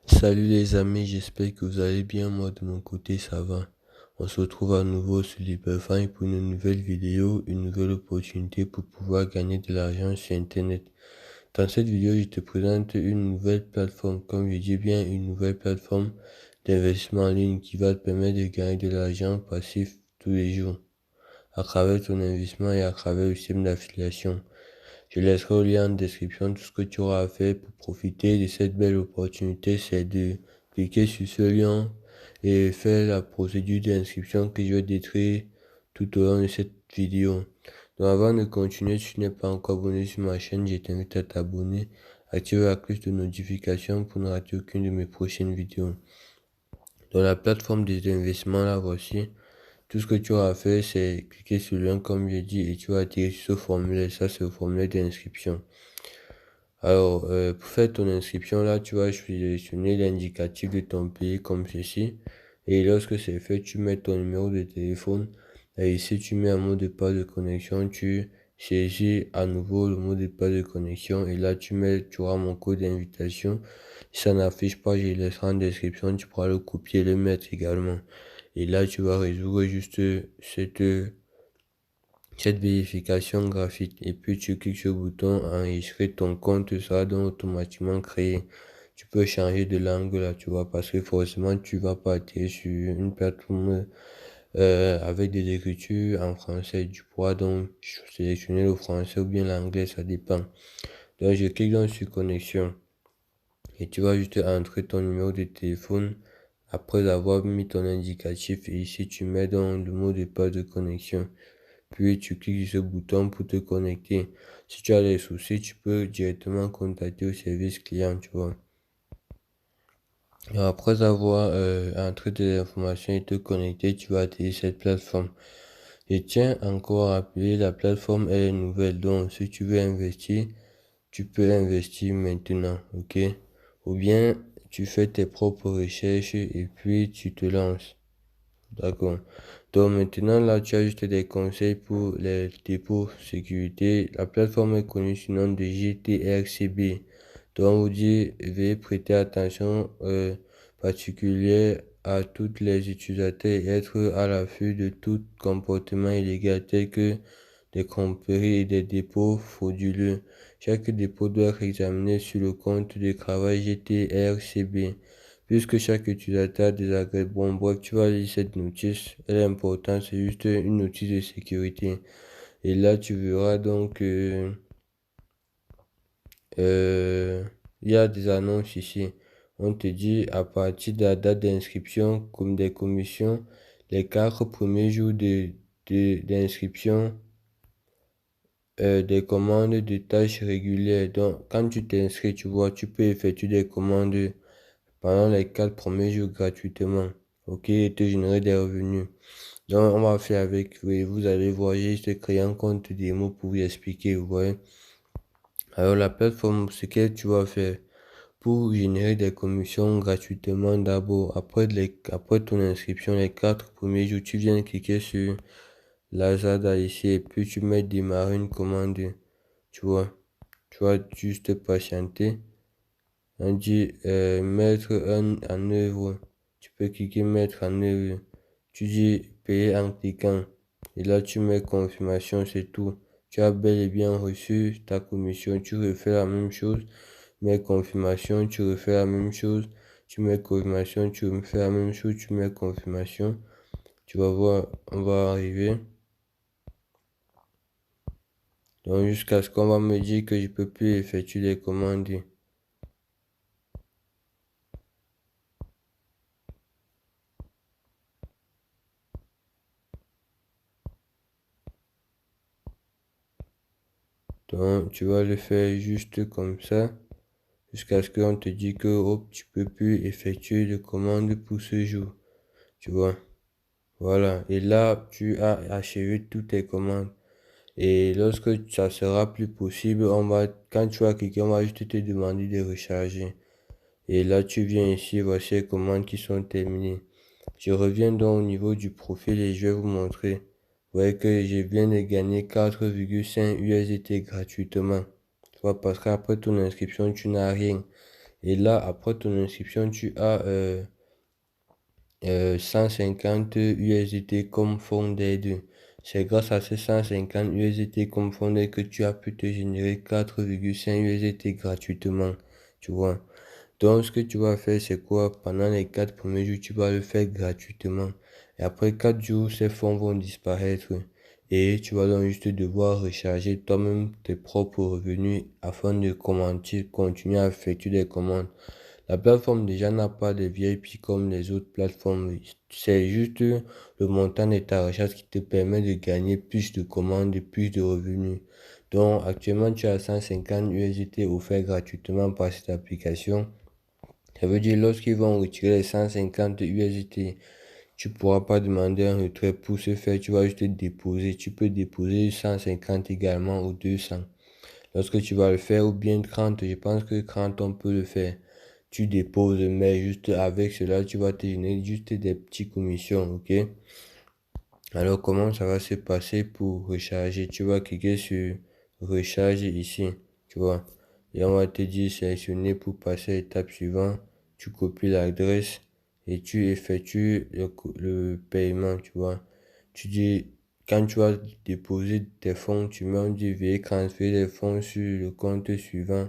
Salut les amis, j'espère que vous allez bien. Moi de mon côté ça va. On se retrouve à nouveau sur Liberfine pour une nouvelle vidéo, une nouvelle opportunité pour pouvoir gagner de l'argent sur internet. Dans cette vidéo, je te présente une nouvelle plateforme, comme je dis bien une nouvelle plateforme d'investissement en ligne qui va te permettre de gagner de l'argent passif tous les jours à travers ton investissement et à travers le système d'affiliation. Je laisserai au lien en description tout ce que tu auras à faire pour profiter de cette belle opportunité, c'est de cliquer sur ce lien et faire la procédure d'inscription que je vais décrire tout au long de cette vidéo. Donc avant de continuer, si tu n'es pas encore abonné sur ma chaîne, je t'invite à t'abonner, activer la cloche de notification pour ne rater aucune de mes prochaines vidéos. Dans la plateforme des investissements, là voici. Tout ce que tu auras à faire, c'est cliquer sur le lien comme j'ai dit et tu vas atterrir sur ce formulaire. Ça, c'est le formulaire d'inscription. Alors, pour faire ton inscription là, tu vas sélectionner l'indicatif de ton pays comme ceci. Et lorsque c'est fait, tu mets ton numéro de téléphone. Et ici, tu mets un mot de passe de connexion. Tu saisis à nouveau le mot de passe de connexion. Et là, tu auras mon code d'invitation. Si ça n'affiche pas, je laisserai en description. Tu pourras le copier et le mettre également. Et là, tu vas résoudre juste cette vérification graphique et puis tu cliques sur le bouton enregistrer, ton compte sera donc automatiquement créé. Tu peux changer de langue là, tu vois, parce que forcément tu vas partir sur une plateforme avec des écritures en français. Tu pourras donc sélectionner le français ou bien l'anglais, ça dépend. Donc je clique donc sur connexion et tu vas juste entrer ton numéro de téléphone après avoir mis ton indicatif et ici tu mets donc le mot de passe de connexion. Puis tu cliques sur ce bouton pour te connecter. Si tu as des soucis, tu peux directement contacter au service client, tu vois. Et après avoir entré tes informations et te connecter, tu vas utiliser cette plateforme. Et tiens encore à rappeler, la plateforme est nouvelle. Donc, si tu veux investir, tu peux investir maintenant, ok? Ou bien, tu fais tes propres recherches et puis tu te lances. D'accord. Donc maintenant, là, tu as juste des conseils pour les dépôts sécurité. La plateforme est connue sous le nom de GTRCB. Donc, on vous dit, veuillez prêter attention particulière à tous les utilisateurs et être à l'affût de tout comportement illégal tel que des compris et des dépôts frauduleux. Chaque dépôt doit être examiné sur le compte de travail GTRCB. Puisque chaque utilisateur désagréable, bon, bref, tu vas lire cette notice. Elle est importante, c'est juste une notice de sécurité. Et là, tu verras donc que il y a des annonces ici. On te dit à partir de la date d'inscription, comme des commissions, les 4 premiers jours d'inscription, des commandes de tâches régulières. Donc, quand tu t'inscris, tu vois, tu peux effectuer des commandes pendant les 4 premiers jours gratuitement. Ok, et te générer des revenus. Donc, on va faire avec, oui, vous allez voir, j'ai juste créé un compte démo pour vous expliquer, vous voyez. Alors, la plateforme, ce que tu vas faire pour générer des commissions gratuitement d'abord, après ton inscription, les 4 premiers jours, tu viens cliquer sur Lazada ici et puis tu mets démarrer une commande, tu vois. Tu vas juste patienter. On dit mettre en œuvre. Tu peux cliquer mettre en œuvre. Tu dis payer en cliquant. Et là, tu mets confirmation, c'est tout. Tu as bel et bien reçu ta commission. Tu refais la même chose. Mets confirmation, tu refais la même chose. Tu mets confirmation, tu refais la même chose. Tu mets confirmation. Tu vas voir, on va arriver. Donc, jusqu'à ce qu'on va me dire que je peux plus effectuer les commandes. Donc, tu vas le faire juste comme ça. Jusqu'à ce qu'on te dise que hop, tu peux plus effectuer de commande pour ce jour. Tu vois. Voilà. Et là, tu as achevé toutes tes commandes. Et lorsque ça sera plus possible, quand tu vas cliquer, on va juste te demander de recharger. Et là, tu viens ici, voici les commandes qui sont terminées. Je reviens donc au niveau du profil et je vais vous montrer. Vous voyez que je viens de gagner 4,5 USDT gratuitement. Tu vois, parce qu'après ton inscription, tu n'as rien. Et là, après ton inscription, tu as 150 USDT comme fonds d'aide. C'est grâce à ces 150 USDT comme fonds d'aide que tu as pu te générer 4,5 USDT gratuitement. Tu vois. Donc, ce que tu vas faire, c'est quoi? Pendant les 4 premiers jours, tu vas le faire gratuitement. Et après 4 jours, ces fonds vont disparaître. Et tu vas donc juste devoir recharger toi-même tes propres revenus afin de continuer à effectuer des commandes. La plateforme déjà n'a pas de VIP comme les autres plateformes. C'est juste le montant de ta recherche qui te permet de gagner plus de commandes et plus de revenus. Donc actuellement tu as 150 USDT offerts gratuitement par cette application. Ça veut dire lorsqu'ils vont retirer les 150 USDT, tu pourras pas demander un retrait pour ce faire. Tu vas juste déposer. Tu peux déposer 150 également ou 200. Lorsque tu vas le faire ou bien 30, je pense que 30 on peut le faire. Tu déposes, mais juste avec cela, tu vas te donner juste des petites commissions, ok? Alors, comment ça va se passer pour recharger? Tu vas cliquer sur recharge ici, tu vois. Et on va te dire sélectionner pour passer à l'étape suivante. Tu copies l'adresse et tu effectues le paiement, tu vois. Tu dis, quand tu vas déposer tes fonds, tu mets, on dit, veuillez transférer les fonds sur le compte suivant.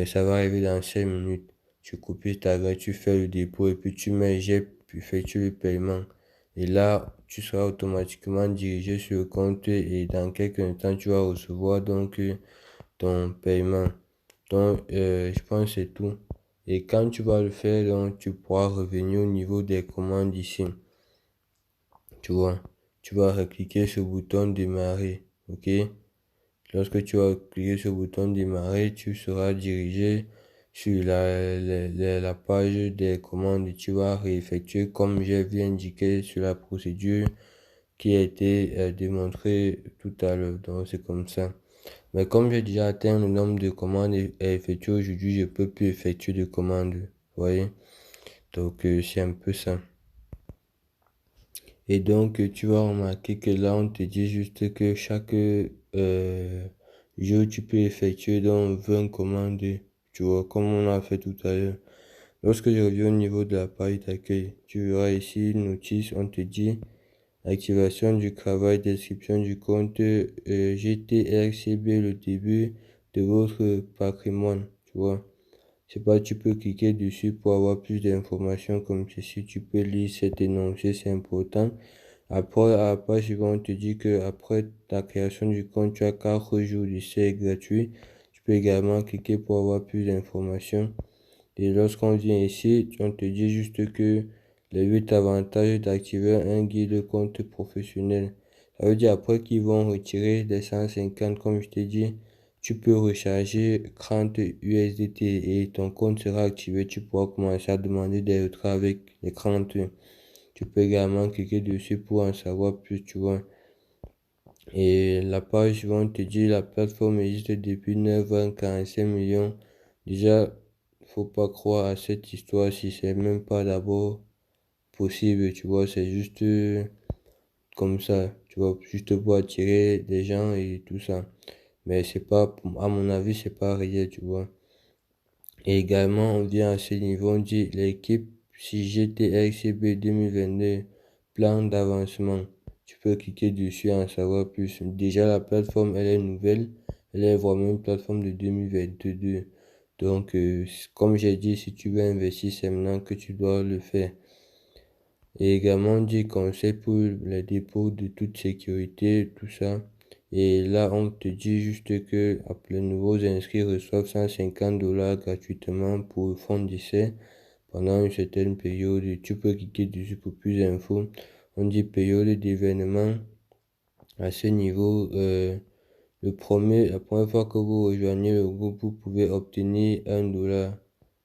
Ça va arriver dans 5 minutes. Tu copies ta adresse, tu fais le dépôt et puis tu mets j'ai puis effectue le paiement. Et là, tu seras automatiquement dirigé sur le compte et dans quelques instants, tu vas recevoir donc ton paiement. Donc, je pense que c'est tout. Et quand tu vas le faire, donc, tu pourras revenir au niveau des commandes ici. Tu vois, tu vas recliquer sur le bouton démarrer. OK? Lorsque tu vas cliquer sur le bouton démarrer, tu seras dirigé sur la page des commandes. Tu vas réeffectuer comme j'ai vu indiqué sur la procédure qui a été démontrée tout à l'heure. Donc c'est comme ça. Mais comme j'ai déjà atteint le nombre de commandes à effectuer aujourd'hui, je peux plus effectuer de commandes. Vous voyez? Donc c'est un peu ça. Et donc, tu vas remarquer que là, on te dit juste que chaque jour, tu peux effectuer donc 20 commandes, tu vois, comme on a fait tout à l'heure. Lorsque je reviens au niveau de la page d'accueil, tu verras ici, notice, on te dit activation du travail, description du compte GTRCB, le début de votre patrimoine, tu vois. C'est pas, tu peux cliquer dessus pour avoir plus d'informations comme ceci. Tu peux lire cet énoncé, c'est important. Après, à la page suivante, on te dit que après ta création du compte, tu as 4 jours d'essai gratuit. Tu peux également cliquer pour avoir plus d'informations. Et lorsqu'on vient ici, on te dit juste que les 8 avantages d'activer un guide compte professionnel. Ça veut dire après qu'ils vont retirer les 150, comme je t'ai dit, tu peux recharger 30 USDT et ton compte sera activé. Tu pourras commencer à demander des retraits avec les 30. Tu peux également cliquer dessus pour en savoir plus, tu vois. Et la page suivante te dit la plateforme existe depuis 9h45 millions. Déjà, faut pas croire à cette histoire si c'est même pas d'abord possible, tu vois. C'est juste comme ça, tu vois, juste pour attirer des gens et tout ça. Mais c'est pas, à mon avis, c'est pas réel, tu vois. Et également, on vient à ce niveau, on dit l'équipe CGTXCB 2022, plan d'avancement. Tu peux cliquer dessus et en savoir plus. Déjà, la plateforme, elle est nouvelle. Elle est vraiment une plateforme de 2022. Donc, comme j'ai dit, si tu veux investir, c'est maintenant que tu dois le faire. Et également, on dit conseil pour les dépôts de toute sécurité, tout ça. Et là, on te dit juste que les nouveaux inscrits reçoivent 150 dollars gratuitement pour le fonds d'essai pendant une certaine période. Tu peux cliquer dessus pour plus d'infos. On dit période d'événement. À ce niveau, la première fois que vous rejoignez le groupe, vous pouvez obtenir 1 dollar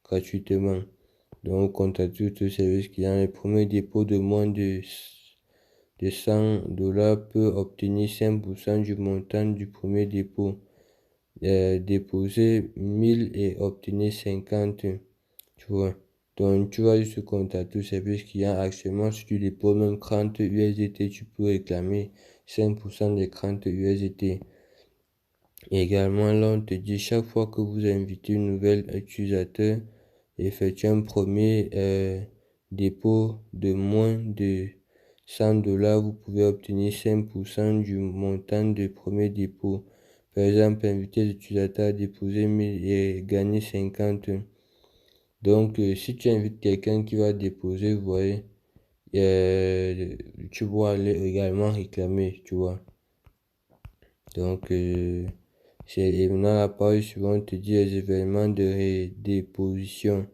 gratuitement. Donc, contactez tout service client. Le premier dépôt de moins de 100 dollars peut obtenir 5% du montant du premier dépôt. Déposer 1000 et obtenir 50, tu vois. Donc, tu vas juste contacter le service client. Actuellement, si tu déposes même 30 USDT, tu peux réclamer 5% des 30 USDT. Également, là, on te dit chaque fois que vous invitez un nouvel utilisateur, effectuez un premier dépôt de moins de 100 $, vous pouvez obtenir 5% du montant de premier dépôt. Par exemple, inviter l'utilisateur à déposer 1000 et gagner 50. Donc, si tu invites quelqu'un qui va déposer, vous voyez, tu vas aller également réclamer, tu vois. Donc, et maintenant, la page suivante te dit les événements de déposition.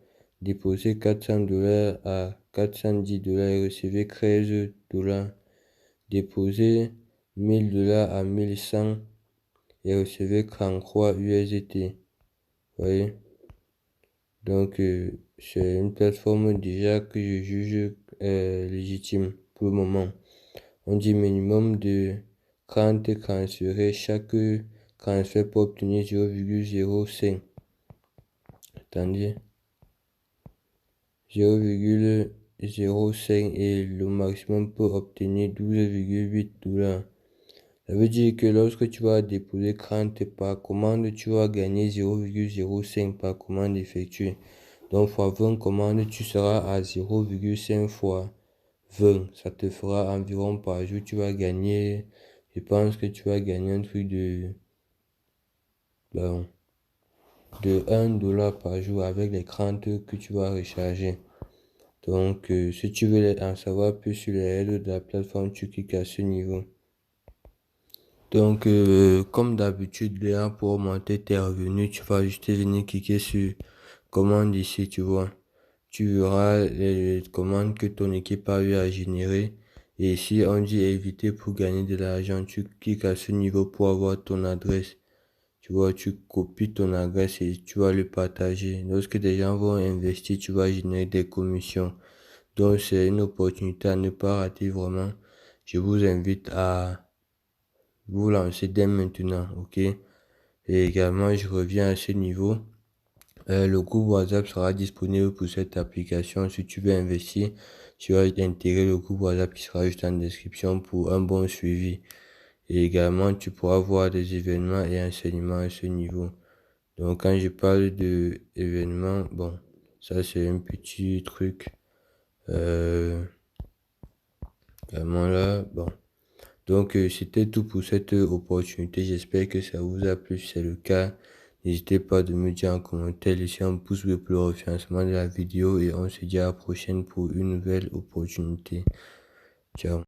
Déposer 400 $ à 410 $ et recevoir 13 $. Déposer 1000 $ à 1100 et recevoir 33 USDT. Vous voyez? Donc, c'est une plateforme déjà que je juge légitime pour le moment. On dit minimum de 30 transferts. Chaque transfert peut obtenir 0,05. Attendez. 0,05 et le maximum peut obtenir 12,8 $. Ça veut dire que lorsque tu vas déposer 30 par commande, tu vas gagner 0,05 par commande effectuée. Donc, fois 20 commandes, tu seras à 0,5 fois 20. Ça te fera environ par jour. Tu vas gagner, je pense que tu vas gagner un truc de 1 $ par jour avec les 30 que tu vas recharger. Donc, si tu veux en savoir plus sur les règles de la plateforme, tu cliques à ce niveau. Donc, comme d'habitude, là, pour augmenter tes revenus, tu vas juste venir cliquer sur commande ici, tu vois. Tu verras les commandes que ton équipe a eu à générer. Et ici, on dit éviter pour gagner de l'argent. Tu cliques à ce niveau pour avoir ton adresse. Tu vois, tu copies ton adresse et tu vas le partager. Lorsque des gens vont investir, tu vas générer des commissions. Donc, c'est une opportunité à ne pas rater vraiment. Je vous invite à vous lancer dès maintenant, ok? Et également, je reviens à ce niveau. Le groupe WhatsApp sera disponible pour cette application. Si tu veux investir, tu vas intégrer le groupe WhatsApp qui sera juste en description pour un bon suivi. Et également, tu pourras voir des événements et enseignements à ce niveau. Donc, quand je parle de événements, bon, ça c'est un petit truc. Vraiment là, bon. Donc, c'était tout pour cette opportunité. J'espère que ça vous a plu. Si c'est le cas, n'hésitez pas de me dire en commentaire, laissez un pouce bleu pour le référencement de la vidéo et on se dit à la prochaine pour une nouvelle opportunité. Ciao.